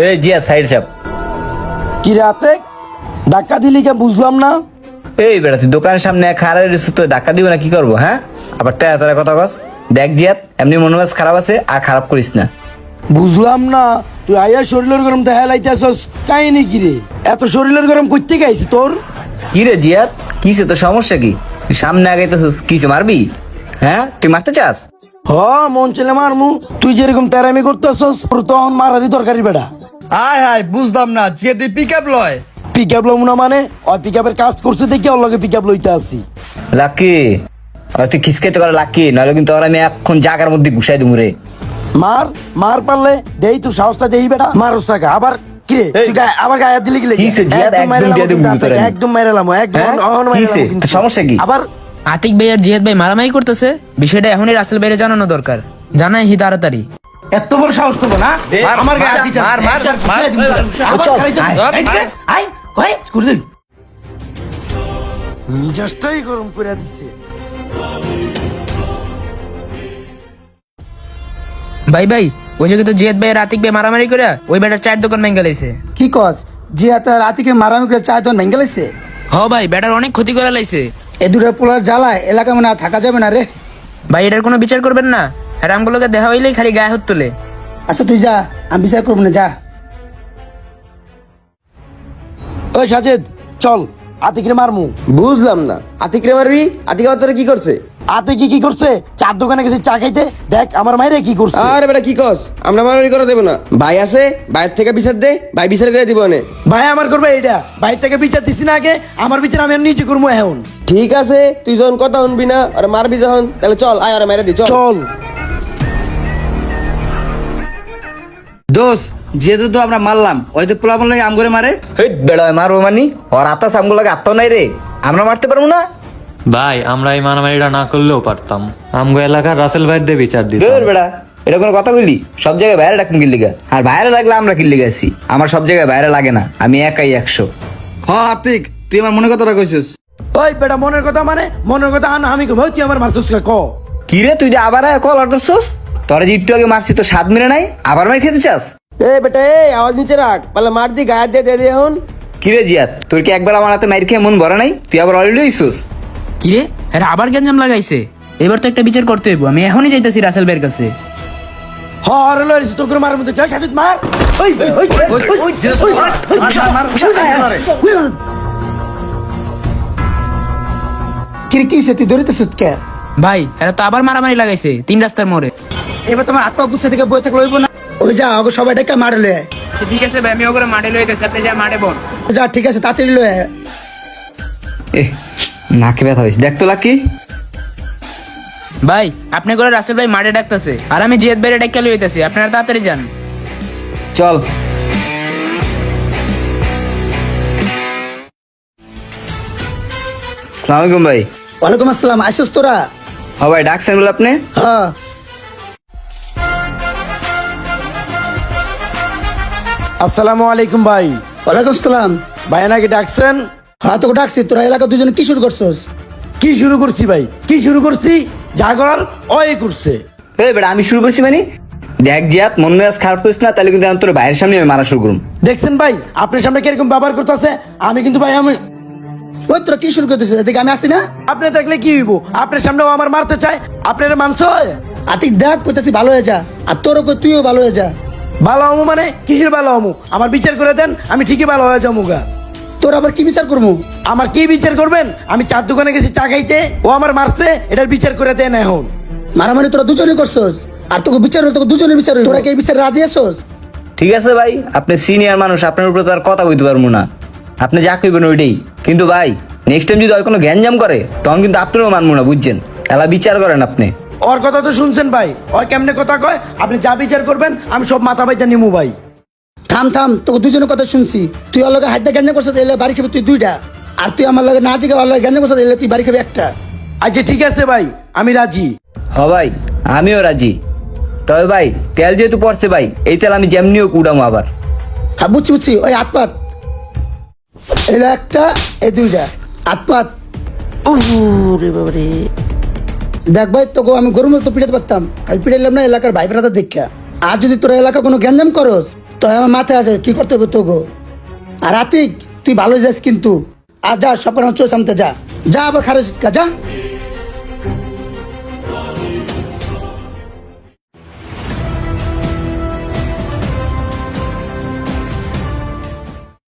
এই জিয়া সাইড চাপ। কি রাতে ধাক্কা দিলি কে বুঝলাম না। এই বেটা তুই দোকানের সামনে খারাপ রেছিস, তো ধাক্কা দিব না কি করবো? হ্যাঁ আবার তারা কথা কস। দেখ জিয়াত, এমনি মনোবাজ খারাপ আছে, আর খারাপ করিস না। বুঝলাম না, তুই আইয়া শরীরের গরম দেখা লাইতেছস কাহিনী কি রে? এত শরীরের গরম করতে গাইছি তোর? কি রে জিয়াত, কিসে তোর সমস্যা কি? তুই সামনে আগাইতেছিস, কিসে মারবি? হ্যাঁ তুই মারতে চাস? হ মন ছেলে মারমু, তুই যেরকম তেরামি করতেছস তোর তখন মারারই দরকারি বেটা। হাই হাই বুঝলাম না, যে তুই পিক আপ লয়। পিক আপ লমু না মানে? ওই পিক আপের কাজ করছে দেখি ওর লগে পিক আপ লইতে আসি। লাকি তুই খিসকেতে করে লাকি, নাহলে কিন্তু ওরা আমি এখন জাগার মধ্যে ঘুষাই দেবো রে। মার মার পারলে দেই, তুই সাহসটা দেই বেটা, মারুস টাকা আবার কি রে? তুই আবার গায়ে দিলি কি? কিসে জিয়াদ, একদম দিয়ে দেবো ভিতরে আমি। একদম মাইরালাম, একদম হ্যাঁ? মাইরালাম কিসে? কিন্তু। তোর সমস্যা কি? আবার আতিক ভাই আর জিহাদ ভাই মারামারি করতেছে, বিষয়টা এখনই রাসেল ভাইরে জানানো দরকার। জানাই হি তাড়াতাড়ি। এত বড় সাহস তো না আমার গায়ে দিতে মার, মার, মার। আবার চল, খাইতেছিস? আয়, এই যে, আয়। আই কই করে দিই মিজাজটাই গরম করে দিছে। ভাই ভাই, ওই জায়গায় তো জিহাদ ভাই আর আতিক ভাই মারামারি করে ওই বেটার চায়ের দোকান ভেঙে লাইছে। কি কস যে এত রাতিকে মারামি করে চায় তো ভেঙে লাইছে? হ ভাই, বেটার অনেক ক্ষতি করে লাইছে। এ দূরে পোলার জ্বালায় এলাকা মানে আর থাকা যাবে না রে। ভাই এটার কোনো বিচার করবেন না? আর আমগুলোকে দেখা হইলেই খালি গায়ে হাত তোলে। আচ্ছা তুই যা, আমি বিচার করবো না, যা। ওই সাজেদ চল আতিকরে মারমু। বুঝলাম না, আতিকরে মারবি? আতিক আবার তোরে কি করছে? আতিক কি করছে? চার দোকানে গেছে চা খাইতে, দেখ আমার মাইরে কি করছে। আরে বেটা কি কস? আমরা মারামারি করে দেবো না, ভাই আছে, ভাইয়ের থেকে বিচার দে, ভাই বিচার করে দিব নে। ভাই আমার করবে এইটা, বাইরে থেকে বিচার দিছি না আগে, আমার বিচার আমি নিজে করবো এখন। ঠিক আছে, তুই যখন কথা শুনবি না আর মারবি যখন, তাহলে চল আয় আর মেরে দি চল। চল দোষ যেহেতু তো আমরা মারলাম, ওই তো পোলা বললে আম করে মারে। হেই বেড়া মারবো মানি? ওর আত্মা সামগুলোকে আত্মাও নাই রে, আমরা মারতে পারবো না? ভাই আমরা এই মারামারিটা না করলেও পারতাম, আমগো এলাকার রাসেল ভাইয়ের দিয়ে বিচার দিতাম। দূর বেড়া, এটা কোনো কথা বললি? সব জায়গায় বাইরে ডাকুন কিল্লিগা, আর বাইরে লাগলে আমরা কিল্লিগা আছি। আমার সব জায়গায় বাইরে লাগে না, আমি একাই 100। হ আতিক, তুই আমার মনে কথাটা কইছিস। ওই বেটা মনের কথা মানে মনের কথা আন, আমি কই তুই আমার মারছিস ক? কি রে তুই যে আবার কল অটোসোস? তোরা যে একটু আগে মারছি তো স্বাদ মিলে নাই, আবার মার খেতে চাস? এ বেটা এই আওয়াজ নিচে রাখ, পারলে মার দি গায়ে দিয়ে দে এখন। কি রে জিয়াত, তোর কি একবার আমার হাতে মাইর খেয়ে মন ভরে নাই? তুই আবার অলরেডি হইছিস। কিরে এরা আবার গ্যাঞ্জাম লাগাইছে? এবার তো একটা বিচার করতে হইব, আমি এখনই যাইতেছি রাসেল ভাইয়ের কাছে। হরে লইছি তোকে মারার মধ্যে কে সাজেদ মার। ওই ওই ওই ওই কি কি তুই ধরিতেছ কে? ভাই এরা তো আবার মারামারি লাগাইছে 3 রাস্তার মোড়ে। এবার তোমার আত্মা গুছা থেকে বই থাকলে হইব না। ওই যা ওকে সবাই ডেকে মারে লয়ে আয়। ঠিক আছে ভাই, আমি ওগুলো মাঠে লইতেছি, আপনি যা মাঠে বল। যা ঠিক আছে তাড়াতাড়ি লয়ে আয়। নাকে ব্যথা হয়েছে দেখ তো লাকি। ভাই আপনি করে রাসেল ভাই মাঠে ডাকতেছে, আর আমি জিয়াদ ভাইয়ের ডাক্কা লইতেছি, আপনারা তাড়াতাড়ি যান। চল। আসসালামু আলাইকুম ভাই। ওয়ালাইকুম আসসালাম, আইসস তোরা? হ্যাঁ ভাই, ডাকছেন বলে আপনি? হ্যাঁ আসসালামু আলাইকুম ভাই। ওয়ালাইকুম আসসালাম। ভাই নাকি ডাকছেন? হ্যাঁ তোকে ডাকছি, তোরা এলাকা দুজনে কি শুরু করছস? কি শুরু করছি ভাই? কি শুরু করছি? যা করার ওই করছে। এই বেটা আমি শুরু করছি মানে? দেখ জিয়াত, মন মেজাজ খারাপ করিস না, তাহলে কিন্তু আমি তোর বাইরের সামনে আমি মারা শুরু করুম। দেখছেন ভাই আপনার সামনে কিরকম ব্যবহার করতেছে? আমি কিন্তু ভাই আমি ওই তোরা কি শুরু করতেছিস? এদিকে আমি আসি না? আপনি দেখলে কি হইব? আপনার সামনেও আমার মারতে চায়, আপনার মাংস হয়? আতিক দেখ কইতাছি ভালো হয়ে যা, আর তোরও কই তুইও ভালো হয়ে যা। ভালো হমু মানে কিসের ভালো হমু? আমার বিচার করে দেন, আমি ঠিকই ভালো হয়ে যাবো গা। তোর আবার কি বিচার করবো? আমার কি বিচার করবেন? আমি চার দোকানে গেছি চা খাইতে, ও আমার মারছে, এটার বিচার করে দেন এখন। মারামারি তোরা দুজনে করছস, আর তোকে বিচার হলো তোকে দুজনের বিচার হইব। তোরা কি এই বিচার রাজি আছস? ঠিক আছে ভাই, আপনি সিনিয়র মানুষ, আপনার উপরে তো আর কথা কইতে পারবো না, আপনি যা কইবেন ওইটাই। কিন্তু ভাই নেক্সট টাইম যদি ওই কোনো গ্যাঞ্জাম করে তখন কিন্তু আপনারও মানবো না, বুঝছেন? এলা বিচার করেন আপনি। ওর কথা তো শুনছেন ভাই, ওই কেমনে কথা কয়? আপনি যা বিচার করবেন আমি সব মাথা বাইতে নিমু ভাই। থাম থাম, তোকে দুজনের কথা শুনছি। তুই ওর লগে হাইদা গ্যাঞ্জাম করছিস, এলে বাড়ি খাবি তুই 2টা, আর তুই আমার লগে না জিগে ওর লগে গ্যাঞ্জাম করছিস, এলে তুই বাড়ি খাবি 1টা। আচ্ছা ঠিক আছে ভাই, আমি রাজি। হ ভাই আমিও রাজি। তবে ভাই তেল যেহেতু পড়ছে ভাই, এই তেল আমি যেমনিও কুড়ামো আবার। হ্যাঁ বুঝছি বুঝছি, ওই হাতপাত এলে 1টা, এই 2টা হাতপাত। রে বাবারে, দেখ ভাই তোকে আমি গরুর মতো পিটাতে পারতাম, আমি পিটাইলাম না এলাকার ভাই ব্রাদার দেখা। আর যদি তোর এলাকা কোনো গ্যাঞ্জাম করস, তো আমার মাথায় আছে কি করতে হবে তোগো। আর আতিক তুই ভালো যাস কিন্তু, আর যা সব চোর সামতে যা, যা আবার খারাপ যা।